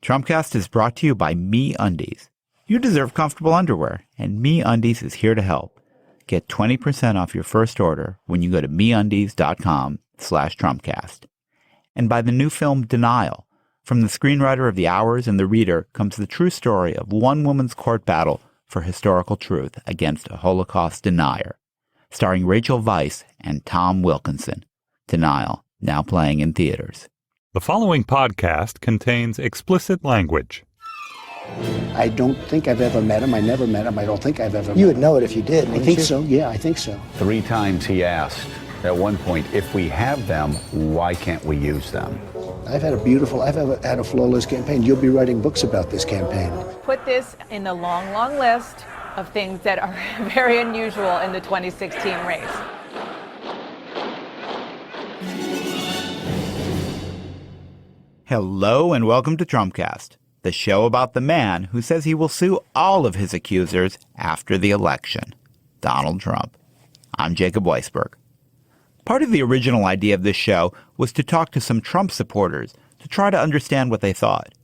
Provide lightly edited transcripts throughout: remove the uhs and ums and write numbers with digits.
Trumpcast is brought to you by MeUndies. You deserve comfortable underwear, and MeUndies is here to help. Get 20% off your first order when you go to MeUndies.com/Trumpcast. And by the new film Donal. From the screenwriter of The Hours and The Reader comes the true story of one woman's court battle for historical truth against a Holocaust denier. Starring Rachel Weisz and Tom Wilkinson. Donal, now playing in theaters. The following podcast contains explicit language. I don't think I've ever met him. I never met him. I don't think I've ever met him. You would know it if you did, I think so. Yeah, I think so. 3 times he asked at one point, if we have them, why can't we use them? I've had a flawless campaign. You'll be writing books about this campaign. Put this in the long, long list of things that are very unusual in the 2016 race. Hello and welcome to Trumpcast, the show about the man who says he will sue all of his accusers after the election, Donald Trump. I'm Jacob Weisberg. Part of the original idea of this show was to talk to some Trump supporters to try to understand what they thought.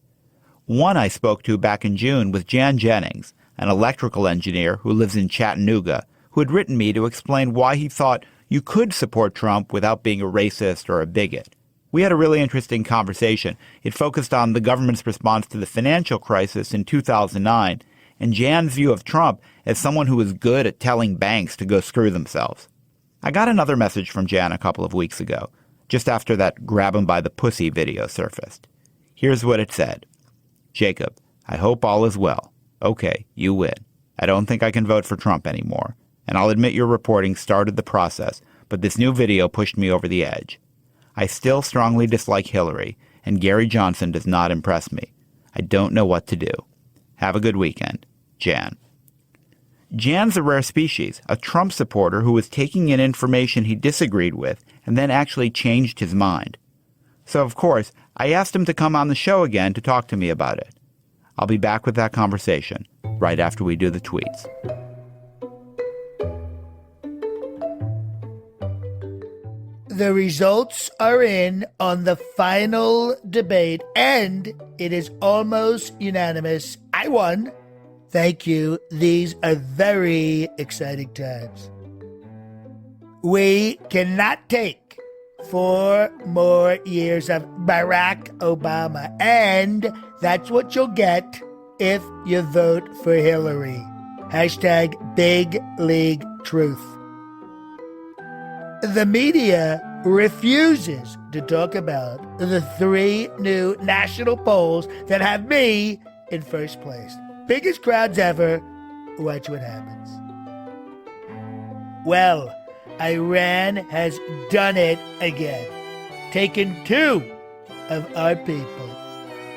One I spoke to back in June was Jan Jennings, an electrical engineer who lives in Chattanooga, who had written me to explain why he thought you could support Trump without being a racist or a bigot. We had a really interesting conversation. It focused on the government's response to the financial crisis in 2009 and Jan's view of Trump as someone who was good at telling banks to go screw themselves. I got another message from Jan a couple of weeks ago, just after that grab him by the pussy video surfaced. Here's what it said. Jacob, I hope all is well. Okay, you win. I don't think I can vote for Trump anymore. And I'll admit your reporting started the process, but this new video pushed me over the edge. I still strongly dislike Hillary, and Gary Johnson does not impress me. I don't know what to do. Have a good weekend. Jan. Jan's a rare species, a Trump supporter who was taking in information he disagreed with and then actually changed his mind. So, of course, I asked him to come on the show again to talk to me about it. I'll be back with that conversation right after we do the tweets. The results are in on the final debate, and it is almost unanimous. I won. Thank you. These are very exciting times. We cannot take 4 more years of Barack Obama, and that's what you'll get if you vote for Hillary. Hashtag Big League Truth. The media refuses to talk about the 3 new national polls that have me in first place. Biggest crowds ever. Watch what happens. Well, Iran has done it again. Taken 2 of our people,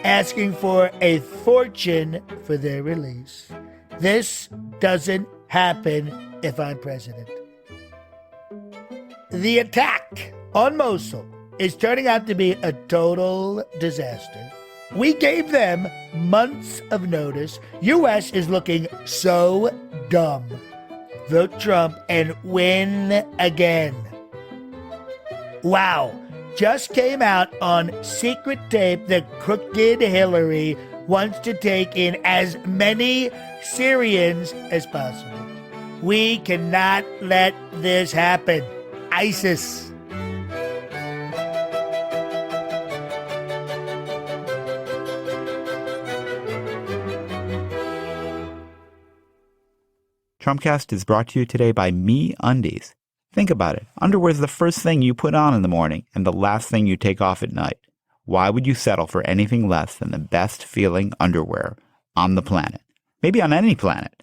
asking for a fortune for their release. This doesn't happen if I'm president. The attack on Mosul is turning out to be a total disaster. We gave them months of notice. U.S. is looking so dumb. Vote Trump and win again. Wow. Just came out on secret tape that crooked Hillary wants to take in as many Syrians as possible. We cannot let this happen. ISIS. Trumpcast is brought to you today by MeUndies. Think about it. Underwear is the first thing you put on in the morning and the last thing you take off at night. Why would you settle for anything less than the best feeling underwear on the planet? Maybe on any planet.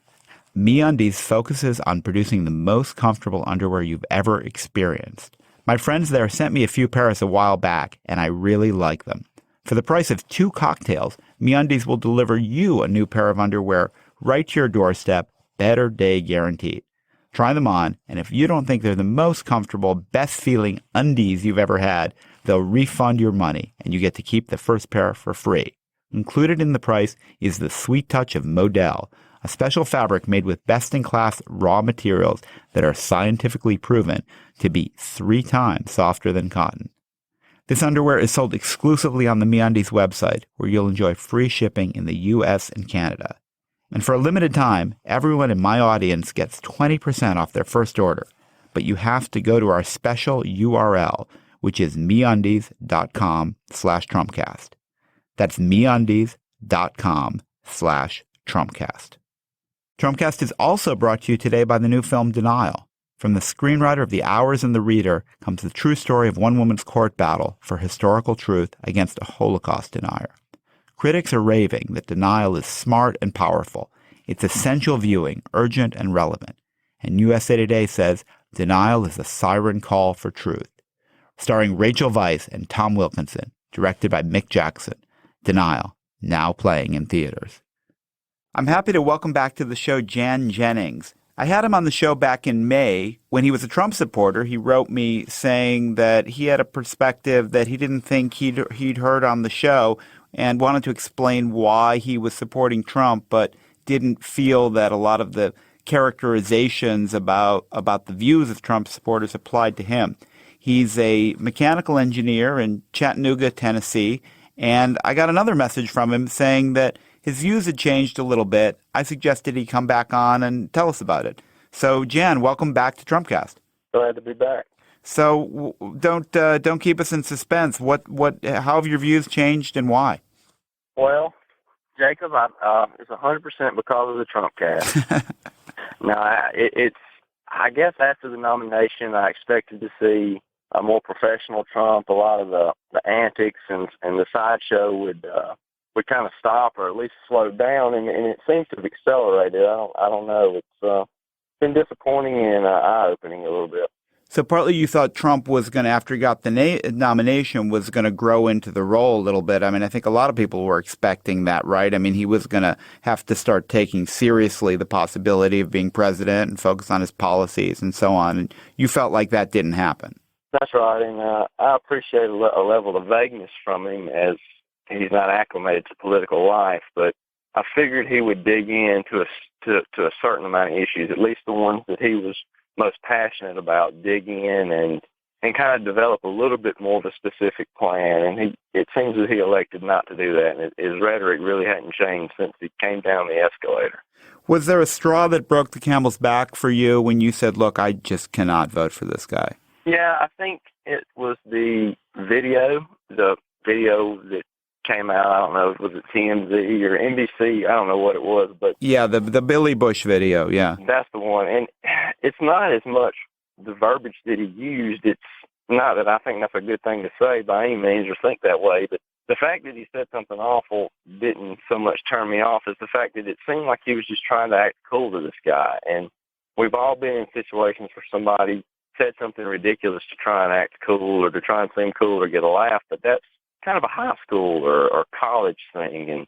MeUndies focuses on producing the most comfortable underwear you've ever experienced. My friends there sent me a few pairs a while back, and I really like them. For the price of 2 cocktails, MeUndies will deliver you a new pair of underwear right to your doorstep, better day guaranteed. Try them on, and if you don't think they're the most comfortable, best-feeling undies you've ever had, they'll refund your money, and you get to keep the first pair for free. Included in the price is the sweet touch of Modell, a special fabric made with best-in-class raw materials that are scientifically proven to be 3 times softer than cotton. This underwear is sold exclusively on the MeUndies website, where you'll enjoy free shipping in the U.S. and Canada. And for a limited time, everyone in my audience gets 20% off their first order. But you have to go to our special URL, which is MeUndies.com/Trumpcast. That's MeUndies.com/Trumpcast. Trumpcast is also brought to you today by the new film Donal. From the screenwriter of The Hours and the Reader comes the true story of one woman's court battle for historical truth against a Holocaust denier. Critics are raving that Donal is smart and powerful. It's essential viewing, urgent and relevant. And USA Today says Donal is a siren call for truth. Starring Rachel Weisz and Tom Wilkinson, directed by Mick Jackson. Donal, now playing in theaters. I'm happy to welcome back to the show Jan Jennings. I had him on the show back in May. When he was a Trump supporter, he wrote me saying that he had a perspective that he didn't think he'd heard on the show and wanted to explain why he was supporting Trump, but didn't feel that a lot of the characterizations about the views of Trump supporters applied to him. He's a mechanical engineer in Chattanooga, Tennessee, and I got another message from him saying that his views had changed a little bit. I suggested he come back on and tell us about it. So, Jan, welcome back to Trumpcast. Glad to be back. So, don't keep us in suspense. How have your views changed and why? Well, Jacob, it's 100% because of the Trumpcast. Now, I guess after the nomination, I expected to see a more professional Trump. A lot of the antics and the sideshow would kind of stop or at least slow down, and it seems to have accelerated. I don't know. It's been disappointing and eye-opening a little bit. So partly you thought Trump was going to, after he got the nomination, was going to grow into the role a little bit. I mean, I think a lot of people were expecting that, right? I mean, he was going to have to start taking seriously the possibility of being president and focus on his policies and so on. And you felt like that didn't happen. That's right, and I appreciate a level of vagueness from him as he's not acclimated to political life, but I figured he would dig into to a certain amount of issues, at least the ones that he was most passionate about, dig in and kind of develop a little bit more of a specific plan. And it seems that he elected not to do that, and his rhetoric really hadn't changed since he came down the escalator. Was there a straw that broke the camel's back for you when you said, look, I just cannot vote for this guy? Yeah, I think it was the video that came out. I don't know, was it TMZ or NBC? I don't know what it was, but yeah, the Billy Bush video. Yeah, that's the one. And it's not as much the verbiage that he used. It's not that I think that's a good thing to say by any means or think that way, but the fact that he said something awful didn't so much turn me off as the fact that it seemed like he was just trying to act cool to this guy. And we've all been in situations where somebody said something ridiculous to try and act cool or to try and seem cool or get a laugh, but that's kind of a high school or college thing. And,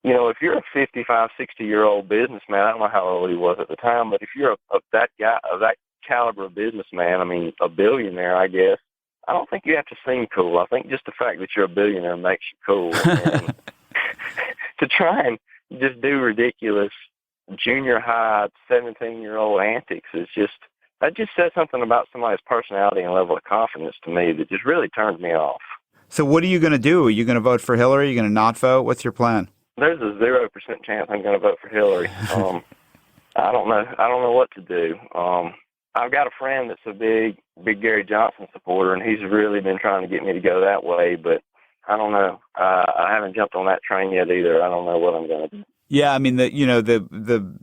you know, if you're a 55, 60-year-old businessman, I don't know how old he was at the time, but if you're that caliber of businessman, I mean, a billionaire, I guess, I don't think you have to seem cool. I think just the fact that you're a billionaire makes you cool. And to try and just do ridiculous junior high, 17-year-old antics is that just says something about somebody's personality and level of confidence to me that just really turns me off. So what are you going to do? Are you going to vote for Hillary? Are you going to not vote? What's your plan? There's a 0% chance I'm going to vote for Hillary. I don't know what to do. I've got a friend that's a big Gary Johnson supporter, and he's really been trying to get me to go that way, but I don't know. I haven't jumped on that train yet either. I don't know what I'm going to do. Yeah, I mean, the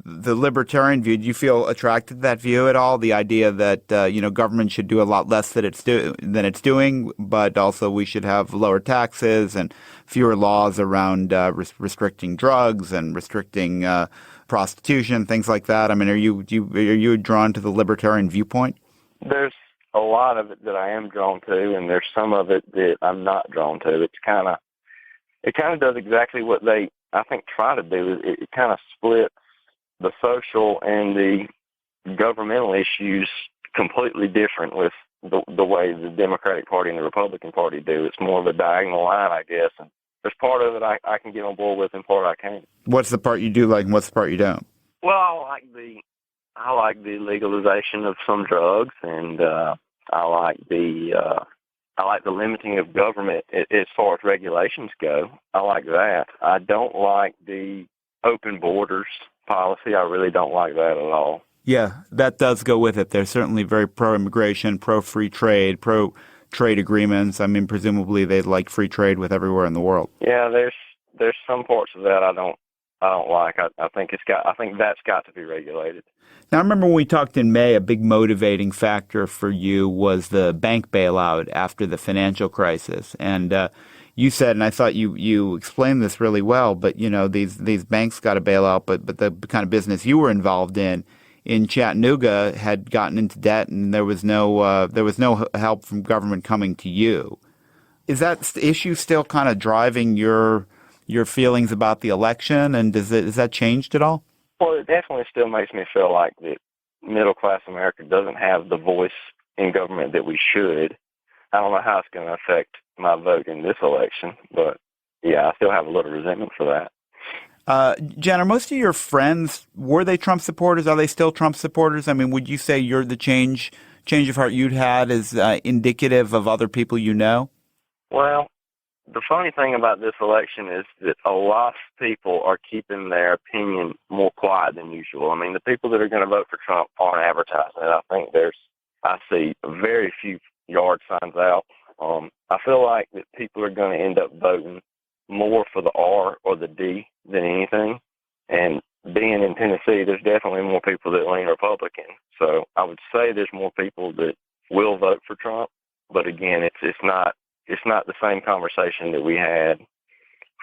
libertarian view, do you feel attracted to that view at all? The idea that, government should do a lot less than it's doing, but also we should have lower taxes and fewer laws around restricting drugs and restricting prostitution, things like that. I mean, are you drawn to the libertarian viewpoint? There's a lot of it that I am drawn to, and there's some of it that I'm not drawn to. It kind of does exactly what they, I think, try to do. It kind of splits the social and the governmental issues completely different with the way the Democratic Party and the Republican Party do. It's more of a diagonal line, I guess. And there's part of it I can get on board with and part I can't. What's the part you do like and what's the part you don't? Well, I like the legalization of some drugs, and I like the I like the limiting of government as far as regulations go. I like that. I don't like the open borders policy. I really don't like that at all. Yeah, that does go with it. They're certainly very pro-immigration, pro-free trade, pro-trade agreements. I mean, presumably they'd like free trade with everywhere in the world. Yeah, there's some parts of that I don't like. I think that's got to be regulated. Now, I remember when we talked in May, a big motivating factor for you was the bank bailout after the financial crisis. And you said, and I thought you explained this really well, but, you know, these banks got a bailout, but the kind of business you were involved in Chattanooga had gotten into debt, and there was no help from government coming to you. Is that issue still kind of driving your feelings about the election, and is that changed at all? Well, it definitely still makes me feel like that middle-class America doesn't have the voice in government that we should. I don't know how it's going to affect my vote in this election, but, yeah, I still have a little resentment for that. Jen, are most of your friends, were they Trump supporters? Are they still Trump supporters? I mean, would you say the change of heart you'd had is indicative of other people you know? Well, the funny thing about this election is that a lot of people are keeping their opinion more quiet than usual. I mean, the people that are going to vote for Trump aren't advertising it. I see very few yard signs out. I feel like that people are going to end up voting more for the R or the D than anything. And being in Tennessee, there's definitely more people that lean Republican. So I would say there's more people that will vote for Trump. But again, it's not the same conversation that we had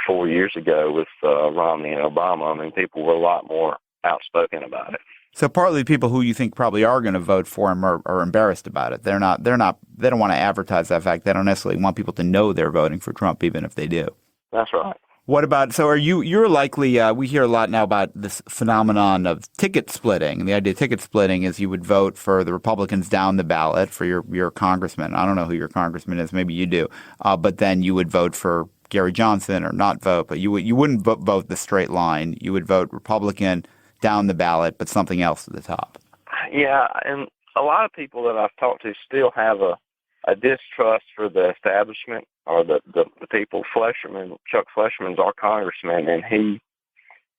4 years ago with Romney and Obama. I mean, people were a lot more outspoken about it. So partly people who you think probably are going to vote for him are embarrassed about it. They don't want to advertise that fact. They don't necessarily want people to know they're voting for Trump, even if they do. That's right. What about, so you're likely, we hear a lot now about this phenomenon of ticket splitting. And the idea of ticket splitting is you would vote for the Republicans down the ballot for your congressman. I don't know who your congressman is. Maybe you do. But then you would vote for Gary Johnson or not vote. But you wouldn't vote the straight line. You would vote Republican down the ballot, but something else at the top. Yeah, and a lot of people that I've talked to still have a distrust for the establishment or the people. Chuck Fleshman's our congressman, and he's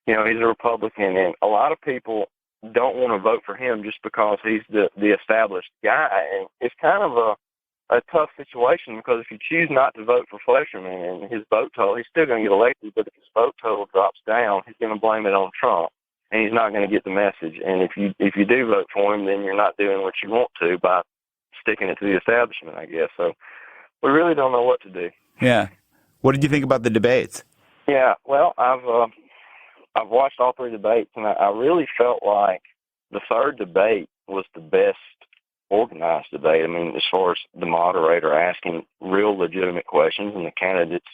a Republican, and a lot of people don't want to vote for him just because he's the established guy. And it's kind of a tough situation because if you choose not to vote for Fleshman and his vote total, he's still going to get elected, but if his vote total drops down, he's going to blame it on Trump, and he's not going to get the message. And if you do vote for him, then you're not doing what you want to by sticking it to the establishment, I guess. So we really don't know what to do. Yeah. What did you think about the debates? Yeah, well, I've watched all three debates, and I really felt like the third debate was the best organized debate. I mean, as far as the moderator asking real legitimate questions and the candidates,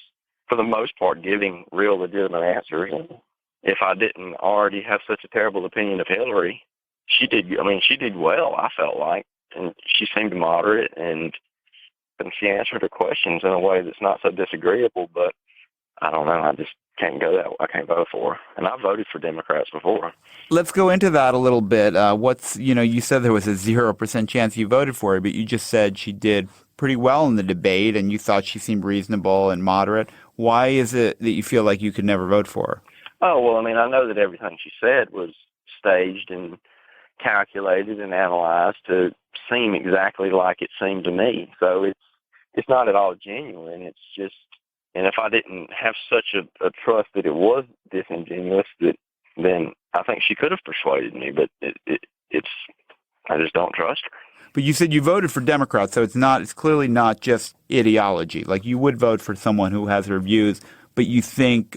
for the most part, giving real legitimate answers. And if I didn't already have such a terrible opinion of Hillary, she did well, I felt like. And she seemed moderate, and she answered her questions in a way that's not so disagreeable. But I don't know. I just can't go that way. I can't vote for her. And I've voted for Democrats before. Let's go into that a little bit. You said there was a 0% chance you voted for her, but you just said she did pretty well in the debate, and you thought she seemed reasonable and moderate. Why is it that you feel like you could never vote for her? Oh, well, I mean, I know that everything she said was staged and calculated and analyzed to seem exactly like it seemed to me. So it's not at all genuine. It's just, and if I didn't have such a trust that it was disingenuous, then I think she could have persuaded me. But I just don't trust her. But you said you voted for Democrats, so it's clearly not just ideology. Like, you would vote for someone who has her views, but you think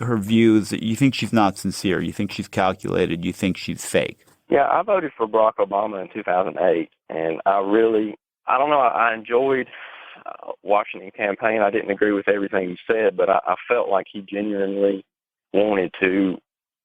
she's not sincere. You think she's calculated. You think she's fake. Yeah, I voted for Barack Obama in 2008, and I don't know, I enjoyed watching him campaign. I didn't agree with everything he said, but I felt like he genuinely wanted to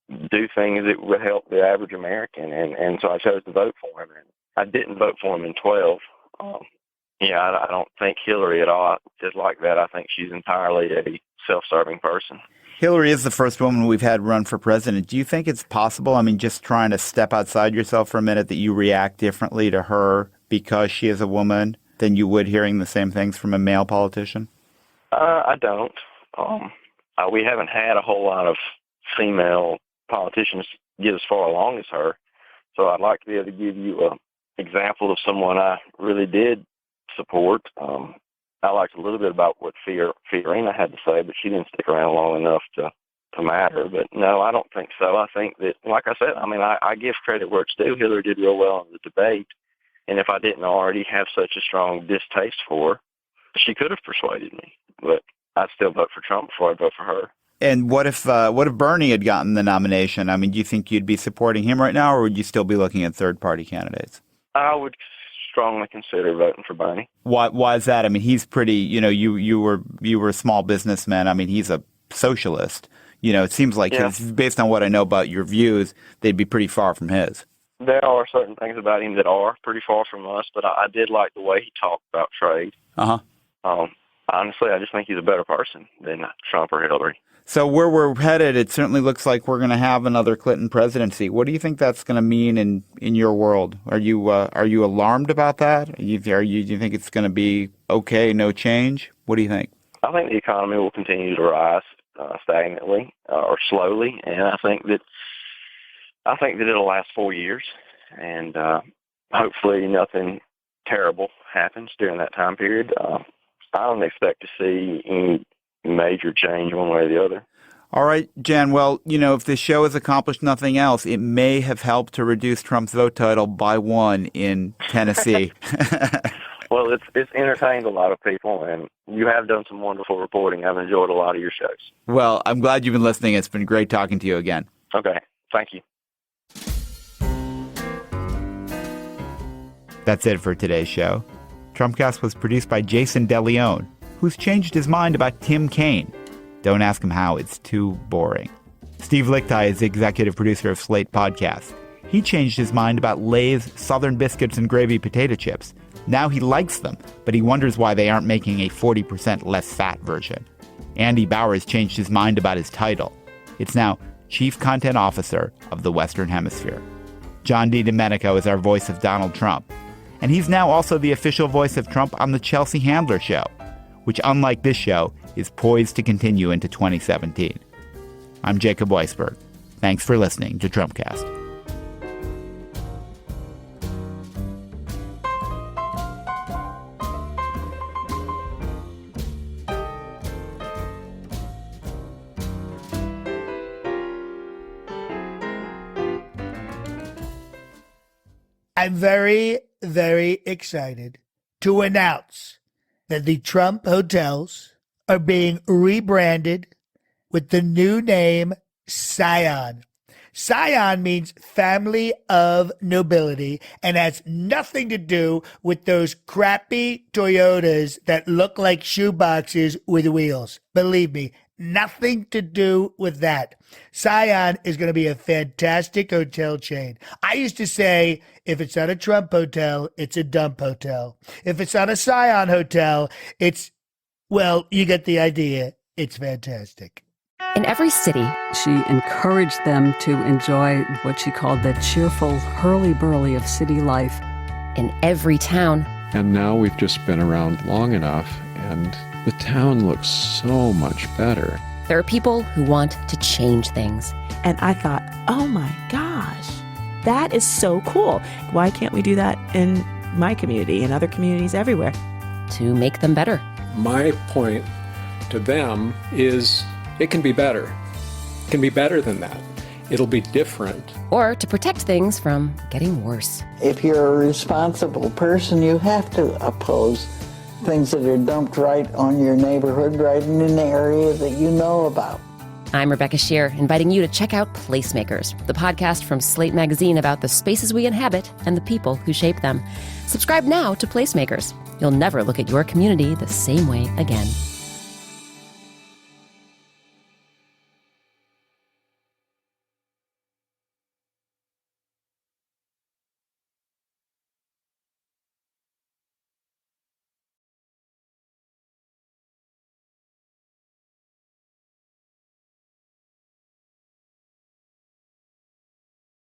do things that would help the average American, and so I chose to vote for him. And I didn't vote for him in 12. I don't think Hillary at all is like that. I think she's entirely a self-serving person. Hillary is the first woman we've had run for president. Do you think it's possible, I mean, just trying to step outside yourself for a minute, that you react differently to her because she is a woman than you would hearing the same things from a male politician? I don't. We haven't had a whole lot of female politicians get as far along as her. So I'd like to be able to give you an example of someone I really did support. I liked a little bit about what Fiorina had to say, but she didn't stick around long enough to matter. But no, I don't think so. I think that, like I said, I give credit where it's due. Hillary did real well in the debate. And if I didn't already have such a strong distaste for her, she could have persuaded me. But I'd still vote for Trump before I'd vote for her. And what if Bernie had gotten the nomination? I mean, do you think you'd be supporting him right now, or would you still be looking at third-party candidates? I would strongly consider voting for Bernie. Why is that? I mean, he's pretty. You were a small businessman. I mean, he's a socialist. It seems like based on what I know about your views, they'd be pretty far from his. There are certain things about him that are pretty far from us, but I did like the way he talked about trade. Honestly, I just think he's a better person than Trump or Hillary. So where we're headed, it certainly looks like we're going to have another Clinton presidency. What do you think that's going to mean in your world? Are you alarmed about that? Do you think it's going to be okay, no change? What do you think? I think the economy will continue to rise stagnantly or slowly, and I think that it'll last 4 years, and hopefully nothing terrible happens during that time period. I don't expect to see any major change one way or the other. All right, Jan. Well, if this show has accomplished nothing else, it may have helped to reduce Trump's vote title by 1 in Tennessee. Well, it's entertained a lot of people, and you have done some wonderful reporting. I've enjoyed a lot of your shows. Well, I'm glad you've been listening. It's been great talking to you again. Okay. Thank you. That's it for today's show. Trumpcast was produced by Jason DeLeon, who's changed his mind about Tim Kaine. Don't ask him how, it's too boring. Steve Lichtai is the executive producer of Slate Podcasts. He changed his mind about Lay's Southern Biscuits and Gravy potato chips. Now he likes them, but he wonders why they aren't making a 40% less fat version. Andy Bowers changed his mind about his title. It's now Chief Content Officer of the Western Hemisphere. John DiDomenico is our voice of Donald Trump. And he's now also the official voice of Trump on the Chelsea Handler Show, which, unlike this show, is poised to continue into 2017. I'm Jacob Weisberg. Thanks for listening to Trumpcast. I'm very, very excited to announce that the Trump hotels are being rebranded with the new name Scion. Scion means family of nobility and has nothing to do with those crappy Toyotas that look like shoeboxes with wheels. Believe me, nothing to do with that. Scion is going to be a fantastic hotel chain. I used to say, if it's not a Trump hotel, it's a dump hotel. If it's not a Scion hotel, well, you get the idea. It's fantastic. In every city, she encouraged them to enjoy what she called the cheerful hurly-burly of city life. In every town. And now we've just been around long enough, and the town looks so much better. There are people who want to change things. And I thought, oh my gosh, that is so cool. Why can't we do that in my community and other communities everywhere? To make them better. My point to them is it can be better. It can be better than that. It'll be different. Or to protect things from getting worse. If you're a responsible person, you have to oppose things that are dumped right on your neighborhood, right in an area that you know about. I'm Rebecca Shear, inviting you to check out Placemakers, the podcast from Slate Magazine about the spaces we inhabit and the people who shape them. Subscribe now to Placemakers. You'll never look at your community the same way again.